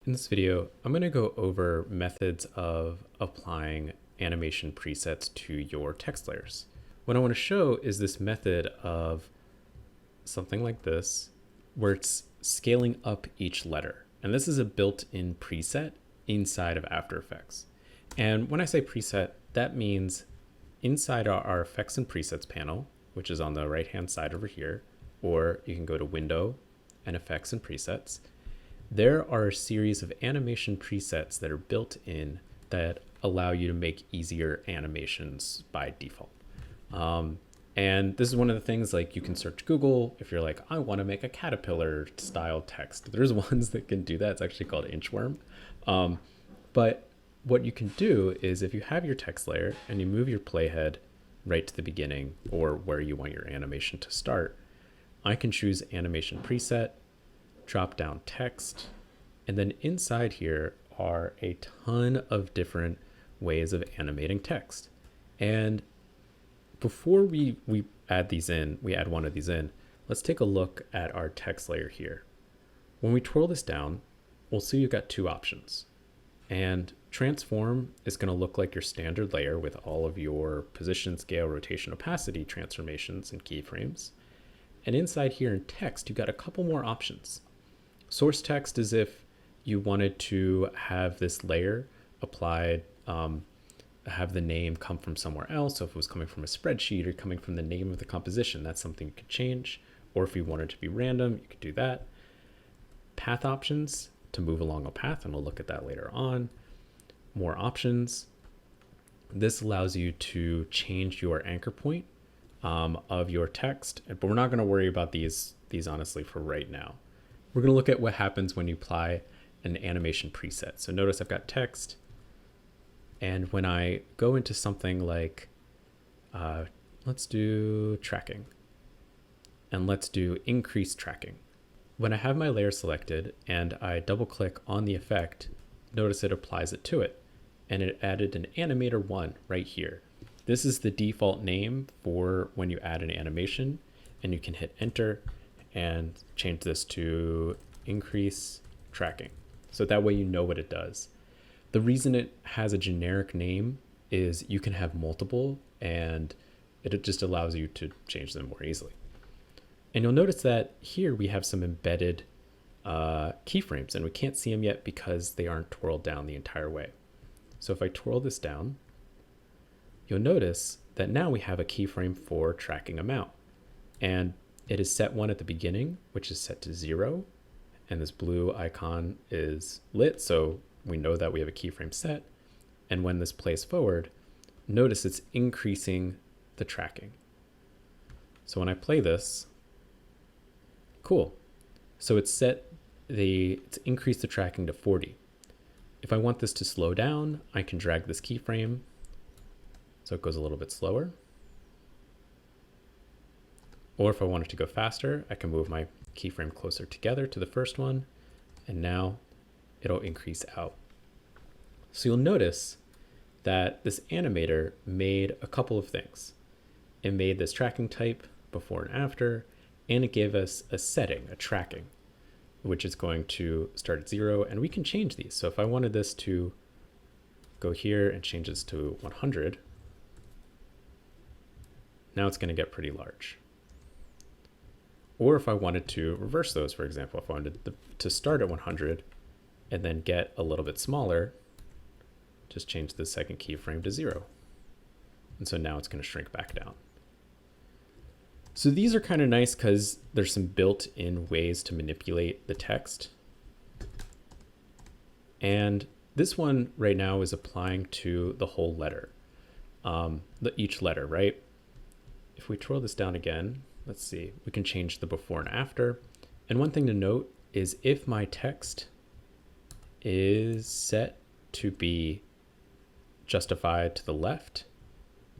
In this video, I'm going to go over methods of applying animation presets to your text layers. What I want to show is this method of something like this, where it's scaling up each letter. And this is a built-in preset inside of After Effects. And when I say preset, that means inside our Effects and Presets panel, which is on the right-hand side over here, or you can go to Window and Effects and Presets. There are a series of animation presets that are built in that allow you to make easier animations by default. And this is one of the things, like, you can search Google if you're like, I want to make a caterpillar style text. There's ones that can do that. It's actually called Inchworm. But what you can do is, if you have your text layer and you move your playhead right to the beginning or where you want your animation to start, I can choose animation preset, drop down text, and then inside here are a ton of different ways of animating text. And before we add these in, we add one of these in, let's take a look at our text layer here. When we twirl this down, we'll see you've got two options. And transform is going to look like your standard layer with all of your position, scale, rotation, opacity transformations and keyframes. And inside here in text, you've got a couple more options. Source text is if you wanted to have this layer applied, have the name come from somewhere else. So if it was coming from a spreadsheet or coming from the name of the composition, that's something you could change. Or if you wanted to be random, you could do that. Path options to move along a path, and we'll look at that later on. More options. This allows you to change your anchor point of your text, but we're not going to worry about these honestly for right now. We're going to look at what happens when you apply an animation preset. So notice I've got text, and when I go into something like, let's do tracking, and let's do increase tracking. When I have my layer selected and I double click on the effect, notice it applies it to it, and it added an animator 1 right here. This is the default name for when you add an animation, and you can hit enter and change this to increase tracking. So that way you know what it does. The reason it has a generic name is you can have multiple, and it just allows you to change them more easily. And you'll notice that here we have some embedded keyframes, and we can't see them yet because they aren't twirled down the entire way. So if I twirl this down, you'll notice that now we have a keyframe for tracking amount. And it is set 1 at the beginning, which is set to 0. And this blue icon is lit, so we know that we have a keyframe set. And when this plays forward, notice it's increasing the tracking. So when I play this, cool. So it's increased the tracking to 40. If I want this to slow down, I can drag this keyframe so it goes a little bit slower. Or if I want it to go faster, I can move my keyframe closer together to the first one, and now it'll increase out. So you'll notice that this animator made a couple of things. It made this tracking type before and after, and it gave us a setting, a tracking, which is going to start at 0, and we can change these. So if I wanted this to go here and change this to 100, now it's going to get pretty large. Or if I wanted to reverse those, for example, if I wanted to start at 100 and then get a little bit smaller, just change the second keyframe to 0. And so now it's going to shrink back down. So these are kind of nice because there's some built-in ways to manipulate the text. And this one right now is applying to the whole letter, each letter, right? If we twirl this down again, let's see, we can change the before and after. And one thing to note is if my text is set to be justified to the left,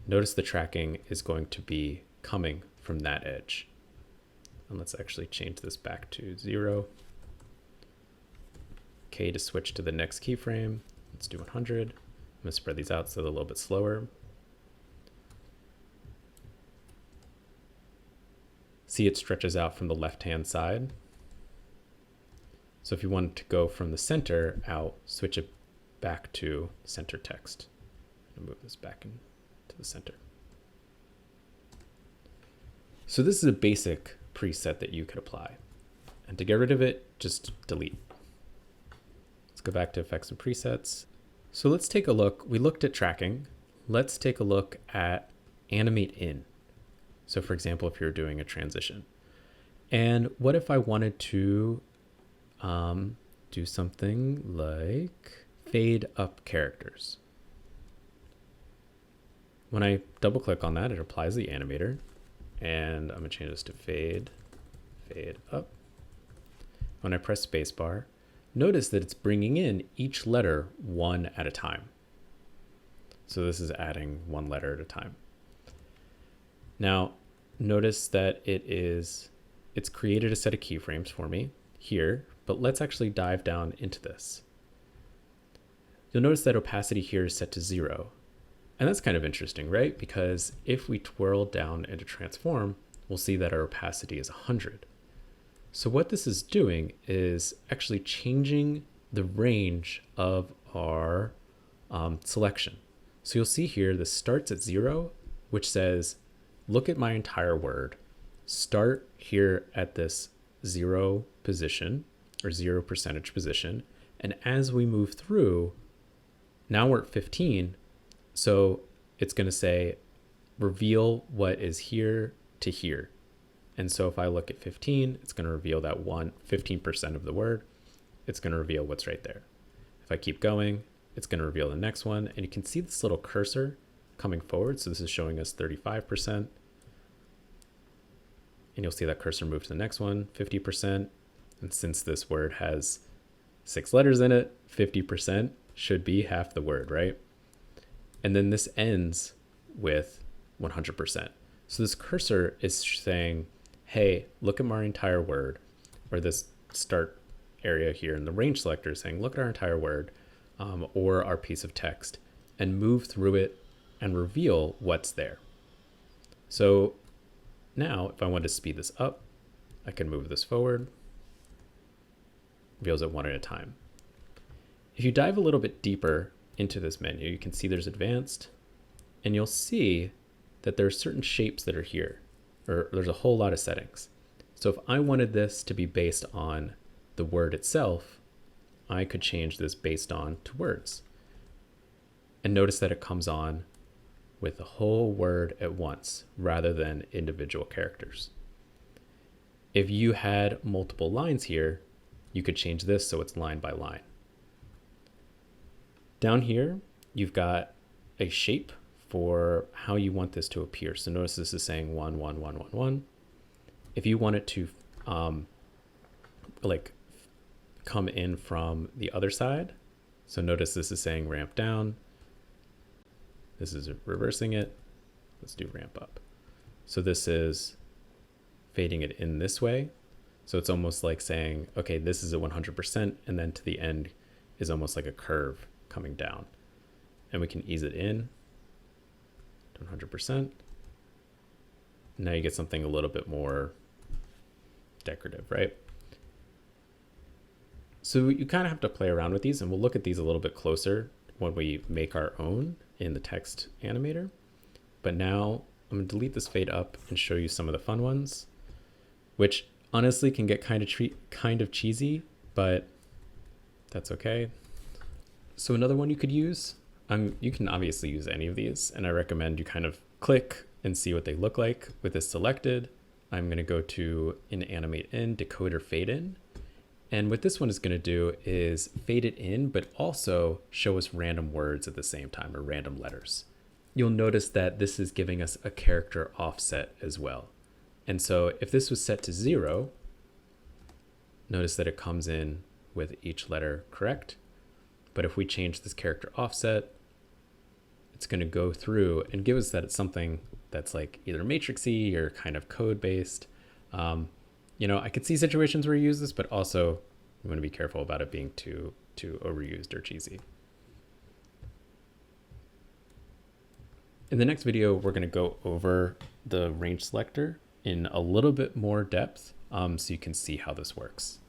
notice the tracking is going to be coming from that edge. And let's actually change this back to 0. Okay, to switch to the next keyframe, let's do 100. I'm gonna spread these out so they're a little bit slower. See, it stretches out from the left-hand side. So if you wanted to go from the center out, switch it back to center text. And move this back into the center. So this is a basic preset that you could apply. And to get rid of it, just delete. Let's go back to effects and presets. So let's take a look. We looked at tracking. Let's take a look at animate in. So for example, if you're doing a transition. And what if I wanted to do something like fade up characters? When I double click on that, it applies the animator. And I'm gonna change this to fade up. When I press spacebar, notice that it's bringing in each letter one at a time. So this is adding one letter at a time. Now, notice that it's created a set of keyframes for me here, but let's actually dive down into this. You'll notice that opacity here is set to 0. And that's kind of interesting, right? Because if we twirl down into transform, we'll see that our opacity is 100. So what this is doing is actually changing the range of our selection. So you'll see here, this starts at 0, which says, look at my entire word. Start here at this 0 position or 0% position. And as we move through, now we're at 15. So it's going to say, reveal what is here to here. And so if I look at 15, it's going to reveal that 15% of the word. It's going to reveal what's right there. If I keep going, it's going to reveal the next one. And you can see this little cursor coming forward. So this is showing us 35%. And you'll see that cursor move to the next one, 50%. And since this word has 6 letters in it, 50% should be half the word, right? And then this ends with 100%. So this cursor is saying, hey, look at my entire word, or this start area here in the range selector is saying, look at our entire word or our piece of text and move through it and reveal what's there. So now if I want to speed this up, I can move this forward, reveals it one at a time. If you dive a little bit deeper into this menu, you can see there's advanced, and you'll see that there are certain shapes that are here, or there's a whole lot of settings. So if I wanted this to be based on the word itself, I could change this based on to words. And notice that it comes on with the whole word at once rather than individual characters. If you had multiple lines here, you could change this so it's line by line. Down here, you've got a shape for how you want this to appear. So notice this is saying 1, 1, 1, 1, 1. If you want it to like come in from the other side, so notice this is saying ramp down. This is reversing it. Let's do ramp up. So this is fading it in this way. So it's almost like saying, okay, this is at 100%, and then to the end is almost like a curve coming down. And we can ease it in to 100%. Now you get something a little bit more decorative, right? So you kind of have to play around with these, and we'll look at these a little bit closer when we make our own in the text animator. But now I'm going to delete this fade up and show you some of the fun ones, which honestly can get kind of cheesy, but that's okay. So another one you could use, you can obviously use any of these, and I recommend you kind of click and see what they look like. With this selected, I'm going to go to animate in, decoder fade in. And what this one is going to do is fade it in, but also show us random words at the same time, or random letters. You'll notice that this is giving us a character offset as well. And so if this was set to 0, notice that it comes in with each letter correct. But if we change this character offset, it's going to go through and give us that it's something that's like either matrixy or kind of code based. You know, I could see situations where you use this, but also you want to be careful about it being too overused or cheesy. In the next video, we're going to go over the range selector in a little bit more depth so you can see how this works.